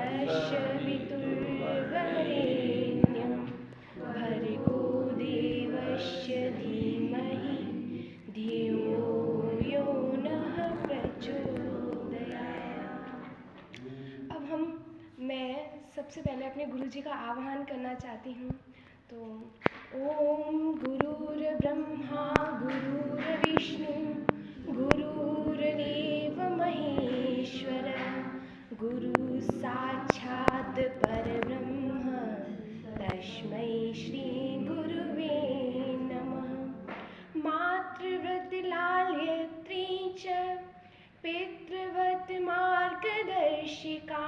तस्य वितुर्वरेण्यं भर्गो देवस्य धीमहि धियो यो नः प्रचोदयात्। अब मैं सबसे पहले अपने गुरुजी का आह्वान करना चाहती हूँ। तो ओम गुरुर्ब्रह्मा गुरुर्विष्णु गुरुर्देव महेश्वर गुरु साक्षात् परब्रह्म तस्मै श्री गुरुवे नमः। मातृव्रत लालयत्री च पितृव्रत मार्गदर्शिका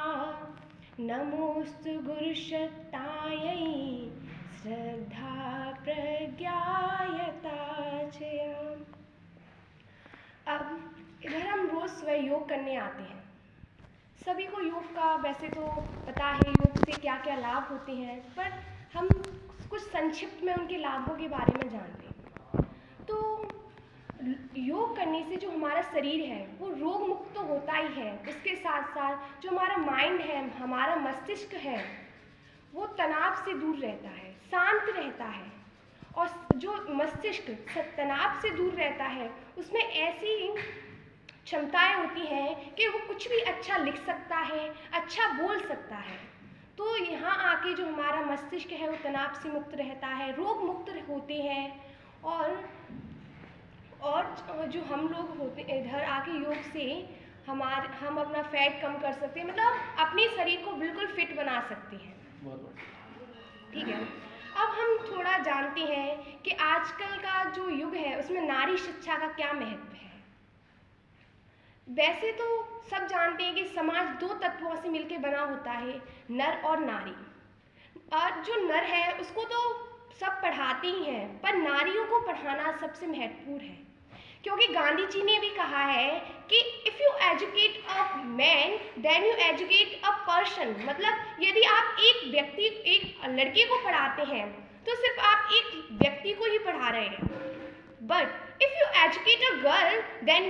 नमोस्तु गुरुशक्तायै श्रद्धा प्रज्ञायता च। अब इधर हम रोज सुबह योग करने आते हैं। सभी को योग का वैसे तो पता है योग से क्या क्या लाभ होते हैं, पर हम कुछ संक्षिप्त में उनके लाभों के बारे में जानते हैं। तो योग करने से जो हमारा शरीर है वो रोग मुक्त तो होता ही है, इसके साथ साथ जो हमारा माइंड है, हमारा मस्तिष्क है, वो तनाव से दूर रहता है, शांत रहता है। और जो मस्तिष्क तनाव से दूर रहता है उसमें ऐसी क्षमताएं होती हैं कि वो कुछ भी अच्छा लिख सकता है, अच्छा बोल सकता है। तो यहाँ आके जो हमारा मस्तिष्क है वो तनाव से मुक्त रहता है, रोग मुक्त होते हैं। और जो हम लोग होते इधर आके योग से हम अपना फैट कम कर सकते हैं, मतलब अपने शरीर को बिल्कुल फिट बना सकते हैं। ठीक है, अब हम थोड़ा जानते हैं कि आजकल का जो युग है उसमें नारी शिक्षा का क्या महत्व है। वैसे तो सब जानते हैं कि समाज दो तत्वों से मिलकर बना होता है, नर और नारी। और जो नर है उसको तो सब पढ़ाते ही हैं, पर नारियों को पढ़ाना सबसे महत्वपूर्ण है। क्योंकि गांधी जी ने भी कहा है कि if you educate a man then you educate a person. मतलब यदि आप एक लड़के को पढ़ाते हैं तो सिर्फ आप एक व्यक्ति को ही पढ़ा रहे हैं, but if you educate a girl then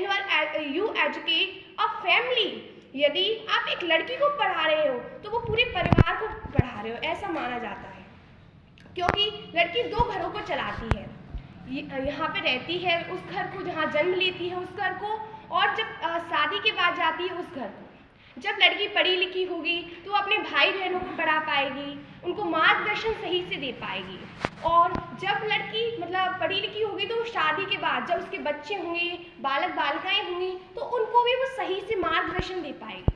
you educate a family. यदि आप एक लड़की को पढ़ा रहे हो तो वो पूरे परिवार को पढ़ा रहे हो, ऐसा माना जाता है। क्योंकि लड़की दो घरों को चलाती है, यहाँ पे रहती है उस घर को जहाँ जन्म लेती है उस घर को, और जब शादी के बाद जाती है उस घर को। जब लड़की पढ़ी लिखी होगी तो अपने भाई बहनों को पढ़ा पाएगी, उनको मार्गदर्शन सही से दे पाएगी। और जब लड़की मतलब पढ़ी लिखी होगी तो शादी के बाद जब उसके बच्चे होंगे, बालक बालिकाएं होंगी, तो उनको भी वो सही से मार्गदर्शन दे पाएगी।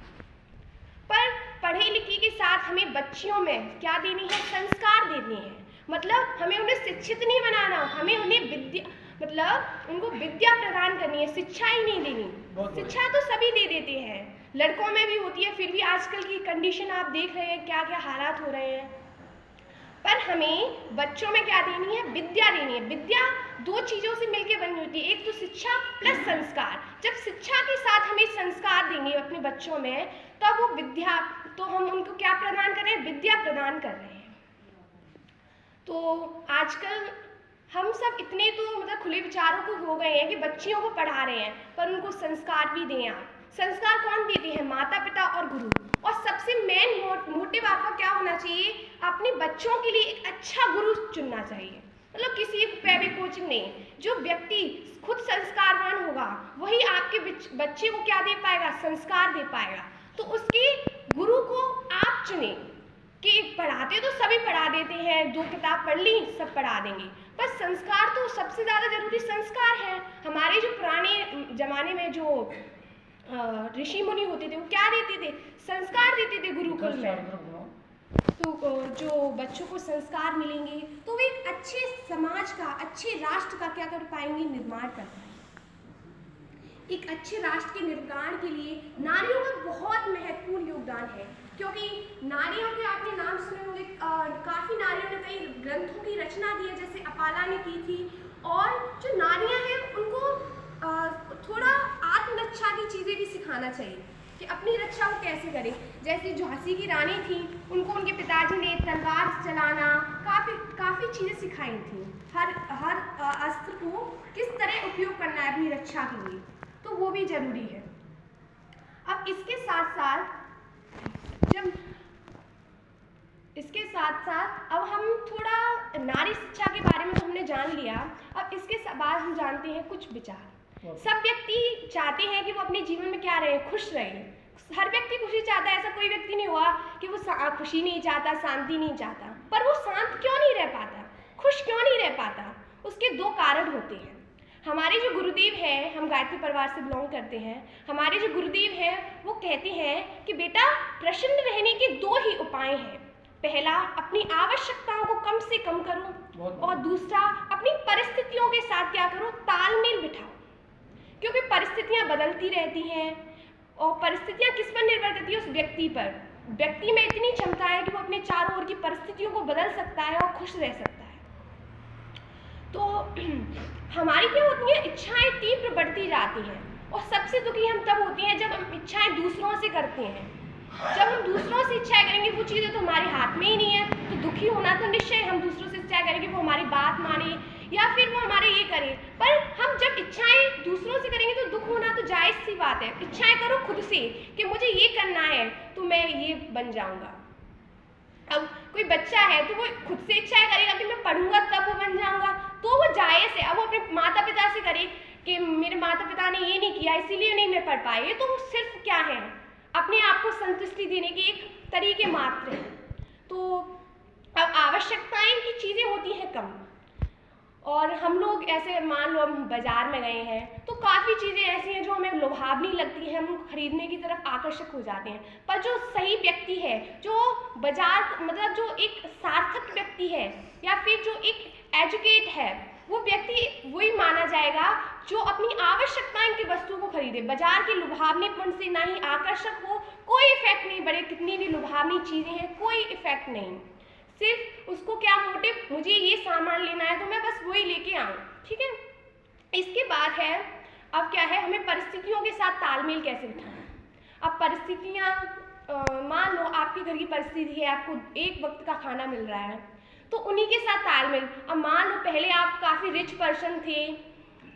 पर पढ़े लिखे के साथ हमें बच्चियों में क्या देनी है, संस्कार देने हैं। मतलब हमें उन्हें शिक्षित नहीं बनाना, हमें उन्हें उनको विद्या प्रदान करनी है, शिक्षा ही नहीं देनी। शिक्षा तो सभी दे देते हैं, लड़कों में भी होती है, फिर भी आजकल की कंडीशन आप देख रहे हैं क्या क्या हालात हो रहे हैं। पर हमें बच्चों में क्या देनी है, विद्या देनी है। विद्या दो चीज़ों से मिलकर बनी होती है, एक तो शिक्षा प्लस संस्कार। जब शिक्षा के साथ हमें संस्कार देंगे अपने बच्चों में, तब वो विद्या, तो हम उनको क्या प्रदान कर रहे हैं, विद्या प्रदान कर रहे हैं। तो आजकल हम सब इतने तो मतलब खुले विचारों को हो गए हैं कि बच्चियों को पढ़ा रहे हैं, पर उनको संस्कार भी दें आप। संस्कार कौन देते हैं, माता पिता और गुरु। और सबसे मेन मोटिव आपका क्या होना चाहिए, अपने बच्चों के लिए एक अच्छा गुरु चुनना चाहिए। मतलब किसी पे भी कोचिंग नहीं, जो व्यक्ति खुद संस्कारवान होगा वही आपके बच्चे को क्या दे पाएगा, संस्कार दे पाएगा। तो उसके गुरु को आप चुने। कि पढ़ाते तो सभी पढ़ा देते हैं, दो किताब पढ़ ली सब पढ़ा देंगे, पर संस्कार तो सबसे ज़्यादा जरूरी संस्कार है। हमारे जो पुराने ज़माने में जो ऋषि मुनि होते थे वो क्या देते थे, संस्कार देते थे गुरुकुल में। तो जो बच्चों को संस्कार मिलेंगे तो वे एक अच्छे समाज का, अच्छे राष्ट्र का क्या कर पाएंगे, निर्माण कर पाएंगे। एक अच्छे राष्ट्र के निर्माण के लिए नारियों का बहुत महत्वपूर्ण योगदान है। क्योंकि नारियों के आपने नाम सुने होंगे, काफ़ी नारियों ने कई ग्रंथों की रचना की है, जैसे अपाला ने की थी। और जो नारियां हैं उनको थोड़ा आत्मरक्षा की चीज़ें भी सिखाना चाहिए कि अपनी रक्षा वो कैसे करें। जैसे झांसी की रानी थी, उनको उनके पिताजी ने तलवार चलाना, काफ़ी चीज़ें सिखाई थी। हर अस्त्र को किस तरह उपयोग करना है अपनी रक्षा के लिए, तो वो भी ज़रूरी है। अब इसके साथ साथ जब इसके साथ साथ अब हम थोड़ा नारी शिक्षा के बारे में तो हमने जान लिया। अब इसके बाद हम जानते हैं कुछ विचार। सब व्यक्ति चाहते हैं कि वो अपने जीवन में क्या रहे, खुश रहे। हर व्यक्ति खुशी चाहता है, ऐसा कोई व्यक्ति नहीं हुआ कि वो खुशी नहीं चाहता, शांति नहीं चाहता। पर वो शांत क्यों नहीं रह पाता, खुश क्यों नहीं रह पाता? उसके दो कारण होते हैं। हमारे जो गुरुदेव हैं, हम गायत्री परिवार से बिलोंग करते हैं, हमारे जो गुरुदेव हैं वो कहते हैं कि बेटा प्रसन्न रहने के दो ही उपाय हैं। पहला, अपनी आवश्यकताओं को कम से कम करो, और दूसरा, अपनी परिस्थितियों के साथ क्या करो, तालमेल बिठाओ। क्योंकि परिस्थितियां बदलती रहती हैं, और परिस्थितियां किस पर निर्भर करती है? उस व्यक्ति पर। व्यक्ति में इतनी क्षमता है कि वो अपने चारों ओर की परिस्थितियों को बदल सकता है और खुश रह सकता है। तो हमारी क्या होती है, इच्छाएं तीव्र बढ़ती जाती हैं, और सबसे दुखी हम तब होते हैं जब हम इच्छाएं दूसरों से करते हैं। जब हम दूसरों से इच्छाएं करेंगे, वो चीज़ें तो हमारे हाथ में ही नहीं है, तो दुखी होना तो निश्चय। हम दूसरों से इच्छाएं करेंगे वो हमारी बात माने या फिर वो हमारे ये करे। पर हम जब इच्छाएं दूसरों से करेंगे तो दुख होना तो जायज़ सी बात है। इच्छाएं करो खुद से कि मुझे ये करना है तो मैं ये बन जाऊंगा। अब कोई बच्चा है तो वो खुद से इच्छाएं करेगा कि मैं पढ़ूंगा तब वो बन जाऊंगा, तो वो जायज़ है। अब वो अपने माता पिता से करे कि मेरे माता पिता ने ये नहीं किया इसीलिए नहीं मैं पढ़ पाई, तो वो सिर्फ क्या है, अपने आप को संतुष्टि देने के एक तरीके मात्र हैं। तो अब आवश्यकताएं की चीज़ें होती हैं कम, और हम लोग ऐसे मान लो हम बाज़ार में गए हैं तो काफ़ी चीज़ें ऐसी हैं जो हमें लुभावनी लगती है, हम खरीदने की तरफ आकर्षक हो जाते हैं। पर जो सही व्यक्ति है, जो बाजार मतलब जो एक सार्थक व्यक्ति है या फिर जो एक एजुकेट है, वो व्यक्ति वही माना जाएगा जो अपनी आवश्यकताएं की वस्तु को खरीदे। बाजार के लुभावनेपन से ना ही आकर्षक हो, कोई इफेक्ट नहीं पड़े। कितनी भी लुभावनी चीज़ें हैं कोई इफेक्ट नहीं, सिर्फ उसको क्या मोटिव, मुझे ये सामान लेना है तो मैं बस वही लेके आऊँ। ठीक है। इसके बाद है, अब क्या है, हमें परिस्थितियों के साथ तालमेल कैसे बिठाना। अब परिस्थितियाँ, मान लो आपके घर की परिस्थिति है, आपको एक वक्त का खाना मिल रहा है तो उन्हीं के साथ तालमेल। अब मान लो पहले आप काफ़ी रिच पर्सन थे,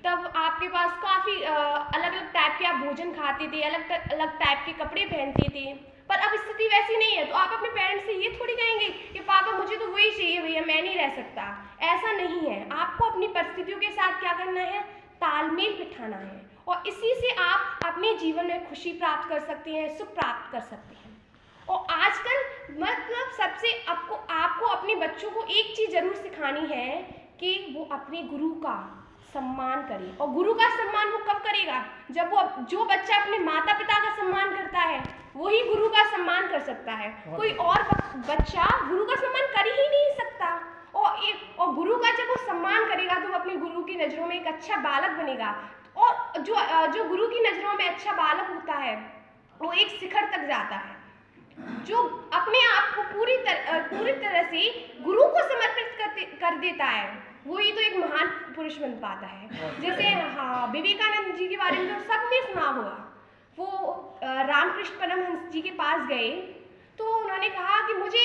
तब आपके पास काफ़ी अलग अलग टाइप के आप भोजन खाते थे, अलग अलग टाइप के कपड़े पहनते थे। पर अब स्थिति वैसी नहीं है, तो आप अपने पेरेंट्स से ये थोड़ी कहेंगे कि पापा मुझे तो वही चाहिए भैया, मैं नहीं रह सकता। ऐसा नहीं है। आपको अपनी परिस्थितियों के साथ क्या करना है, तालमेल बिठाना है, और इसी से आप अपने जीवन में खुशी प्राप्त कर सकते हैं, सुख प्राप्त कर सकते हैं। और आजकल मतलब सबसे आपको अपने बच्चों को एक चीज़ ज़रूर सिखानी है कि वो अपने गुरु का सम्मान करे। और गुरु का सम्मान वो कब करेगा, जब वो, जो बच्चा अपने माता पिता का सम्मान करता है वही गुरु का सम्मान कर सकता है। कोई और बच्चा गुरु का सम्मान कर ही नहीं सकता। और गुरु का जब वो सम्मान करेगा तो वो अपने गुरु की नज़रों में एक अच्छा बालक बनेगा। और जो गुरु की नज़रों में अच्छा बालक होता है वो एक शिखर तक जाता है, जो अपने आप को पूरी तरह से गुरु को समर्पित कर देता है, वही तो एक महान पुरुष बन पाता है। जैसे हाँ, विवेकानंद जी के बारे में तो सबने सुना होगा। वो रामकृष्ण परमहंस जी के पास गए तो उन्होंने कहा कि मुझे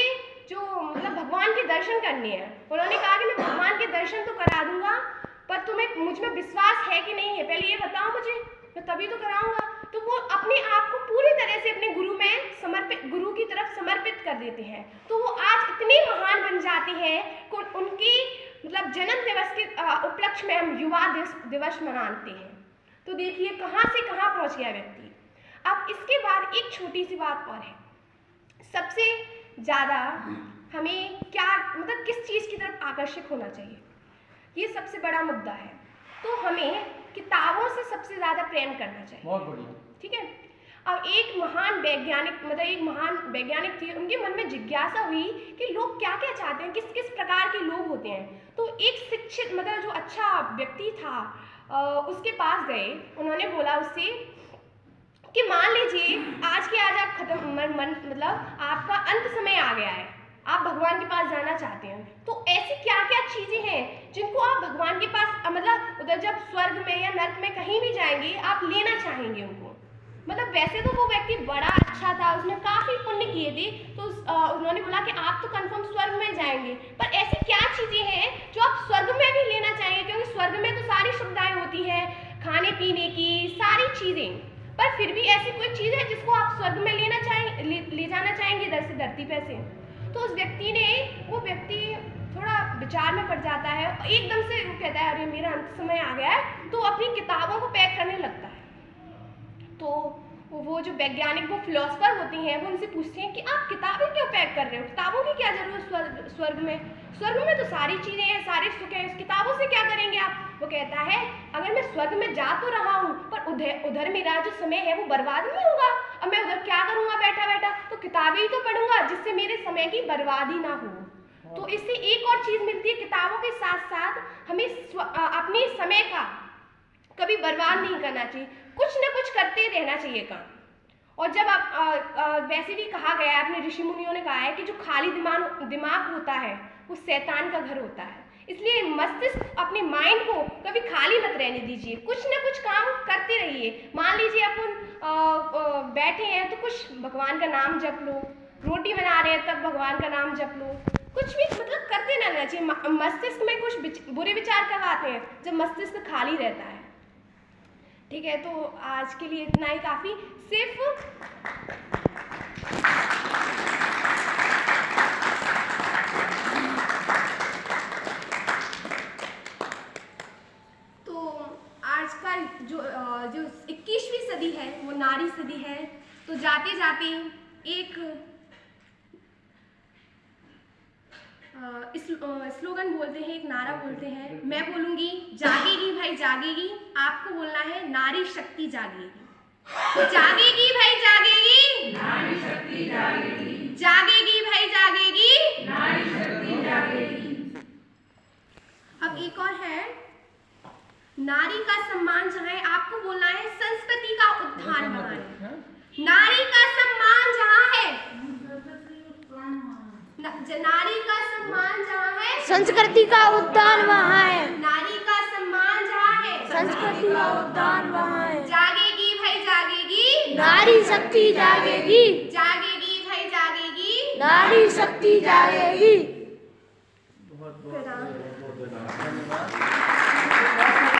जो मतलब भगवान के दर्शन करने हैं। उन्होंने कहा कि मैं भगवान के दर्शन तो करा दूंगा, पर तुम्हें मुझ में विश्वास है कि नहीं है, पहले ये बताओ मुझे, मैं तभी तो कराऊंगा। तो वो अपने आप को पूरी तरह से अपने गुरु की तरफ समर्पित कर देते हैं। तो वो आज इतने महान बन जाते हैं कि उनकी मतलब जन्म दिवस के उपलक्ष्य में हम युवा दिवस मनाते हैं। तो देखिए कहाँ से कहाँ पहुँच गया व्यक्ति। अब इसके बाद एक छोटी सी बात और है, सबसे ज़्यादा हमें क्या मतलब किस चीज़ की तरफ आकर्षित होना चाहिए, ये सबसे बड़ा मुद्दा है। तो हमें किताबों से सबसे ज़्यादा प्रेम करना चाहिए। बहुत बढ़िया। ठीक है। अब एक महान वैज्ञानिक थे, उनके मन में जिज्ञासा हुई कि लोग क्या क्या चाहते हैं, किस किस प्रकार के लोग होते हैं। तो एक शिक्षित मतलब जो अच्छा व्यक्ति था उसके पास गए। उन्होंने बोला उससे कि मान लीजिए आज के आज आप मतलब आपका अंत समय आ गया है, आप भगवान के पास जाना चाहते हैं, तो ऐसी क्या क्या चीज़ें हैं जिनको आप भगवान के पास मतलब उधर जब स्वर्ग में या नर्क में कहीं भी जाएंगे आप लेना चाहेंगे उनको। मतलब वैसे तो वो व्यक्ति बड़ा अच्छा था, उसने काफ़ी पुण्य किए थे, तो उन्होंने बोला कि आप तो कंफर्म स्वर्ग में जाएंगे, पर ऐसी क्या चीज़ें हैं जो आप स्वर्ग में भी लेना चाहेंगे, क्योंकि स्वर्ग में तो सारी सुविधाएँ होती हैं, खाने पीने की सारी चीज़ें, पर फिर भी ऐसी कोई चीज़ है जिसको आप स्वर्ग में ले जाना चाहेंगे इधर से धरती पे से। तो उस व्यक्ति ने वो व्यक्ति थोड़ा विचार में पड़ जाता है, एकदम से वो कहता है अरे मेरा अंत समय आ गया है, तो अपनी किताबों को पैक करने लगता है। तो वो जो वैज्ञानिक, वो फिलोसफर होती हैं, वो उनसे पूछते हैं कि आप किताबें क्यों पैक कर रहे हो, किताबों की क्या जरूरत स्वर्ग में तो सारी चीज़ें हैं, सारे सुख हैं, उस किताबों से क्या करेंगे आप। वो कहता है अगर मैं स्वर्ग में जा तो रहा हूँ, पर उधर मेरा जो समय है वो बर्बाद नहीं होगा। अब मैं उधर क्या करूँगा बैठा बैठा, तो किताबें ही तो पढ़ूंगा जिससे मेरे समय की बर्बादी ना हो। तो इससे एक और चीज़ मिलती है, किताबों के साथ साथ हमें अपने समय का कभी बर्बाद नहीं करना चाहिए, कुछ ना कुछ करते रहना चाहिए काम। और जब आप वैसे भी कहा गया है, अपने ऋषि मुनियों ने कहा है कि जो खाली दिमाग होता है वो शैतान का घर होता है। इसलिए मस्तिष्क, अपने माइंड को कभी खाली मत रहने दीजिए, कुछ ना कुछ काम करते रहिए। मान लीजिए अपन बैठे हैं तो कुछ भगवान का नाम जप लो, रोटी बना रहे हैं तब भगवान का नाम जप लो, कुछ भी मतलब करते रहना चाहिए। मस्तिष्क में कुछ बुरे विचार कब आते हैं, जब मस्तिष्क खाली रहता है। ठीक है, तो आज के लिए इतना ही काफ़ी। सिर्फ तो आज का जो 21वीं सदी है वो नारी सदी है। तो जाते जाते एक स्लोगन बोलते हैं, एक नारा बोलते हैं। मैं बोलूँगी जागेगी भाई जागेगी, आपको बोलना है नारी शक्ति जागेगी। जागेगी भाई जागेगी, नारी शक्ति जागेगी। जागेगी भाई जागेगी, नारी शक्ति जागेगी। अब एक और है, नारी का सम्मान जहाँ है, आपको बोलना है संस्कृति का उत्थान वहाँ है। नारी का सम्मान जहाँ है, नारी का सम्मान जहाँ है, संस्कृति का उत्थान वहाँ है। नारी का सम्मान जहाँ है, संस्कृति का उत्थान वहाँ है। जागेगी भाई जागेगी, नारी शक्ति जागेगी। जागेगी भाई जागेगी, नारी शक्ति जागेगी। बहुत बहुत धन्यवाद।